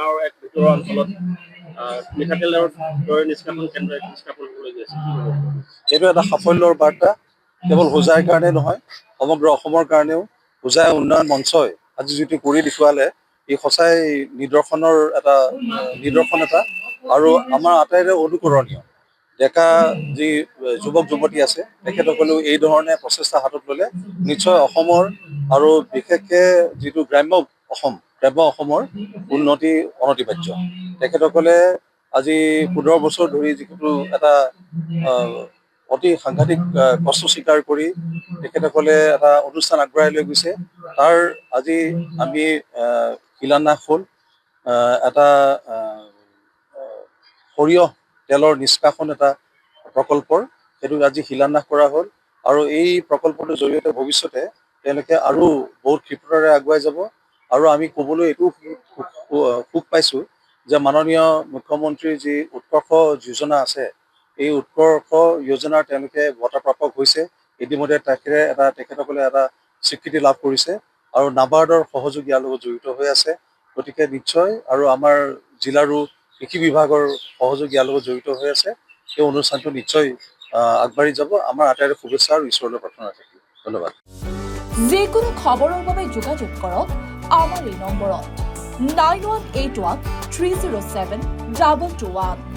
গাঁৱৰ এক ভিতৰুৱা অঞ্চলত মিঠাতেলৰ দৈ নিষ্কাশন কেন্দ্ৰ স্থাপন হ'বলৈ গৈ আছে। এইটো এটা সাফল্যৰ বাৰ্তা কেৱল হোজাইৰ কাৰণে নহয়, সমগ্ৰ অসমৰ কাৰণেও। হোজাই উন্নয়ন মঞ্চই আজি যিটো কৰি দেখুৱালে, ই সঁচাই নিদৰ্শন এটা আৰু আমাৰ আটাইৰে অনুকৰণীয়। ডেকা যি যুৱক যুৱতী আছে তেখেতসকলেও এই ধৰণে প্ৰচেষ্টা হাতত ল'লে নিশ্চয় অসমৰ আৰু বিশেষকে যিটো গ্ৰাম্য অসমৰ উন্নতি অনতিবাহ্য। তেখেতসকলে আজি 15 বছৰ ধৰি যিটো এটা অতি সাংঘাতিক কষ্ট স্বীকাৰ কৰি তেখেতসকলে এটা অনুষ্ঠান আগবঢ়াই লৈ গৈছে। তাৰ আজি আমি শিলান্যাস হ'ল এটা সৰিয়হ তেলৰ নিষ্কাশন এটা প্ৰকল্পৰ, সেইটো আজি শিলান্যাস কৰা হ'ল। আৰু এই প্ৰকল্পটোৰ জৰিয়তে ভৱিষ্যতে তেওঁলোকে আৰু বহুত ক্ষিপ্ৰতাৰে আগুৱাই যাব। আৰু আমি ক'বলৈ এইটো সুখ পাইছোঁ যে মাননীয় মুখ্যমন্ত্ৰীৰ যি উৎকৰ্ষ যোজনা আছে, এই উৎকৰ্ষ যোজনাৰ তেওঁলোকে বঁটাপ্ৰাপক হৈছে। ইতিমধ্যে তেখেতসকলে এটা স্বীকৃতি লাভ কৰিছে আৰু নাবাৰ্ডৰ সহযোগ ইয়াৰ লগত জড়িত হৈ আছে। গতিকে নিশ্চয় আৰু আমাৰ জিলাৰো কৃষি বিভাগৰ সহযোগ ইয়াৰ লগত জড়িত হৈ আছে। এই অনুষ্ঠানটো নিশ্চয় আগবাঢ়ি যাব। আমাৰ আটাইৰে শুভেচ্ছা আৰু ঈশ্বৰলৈ প্ৰাৰ্থনা থাকিল। ধন্যবাদ। যিকোনো খবৰৰ বাবে যোগাযোগ কৰক আমাৰ এই নম্বৰত 9181 307 221।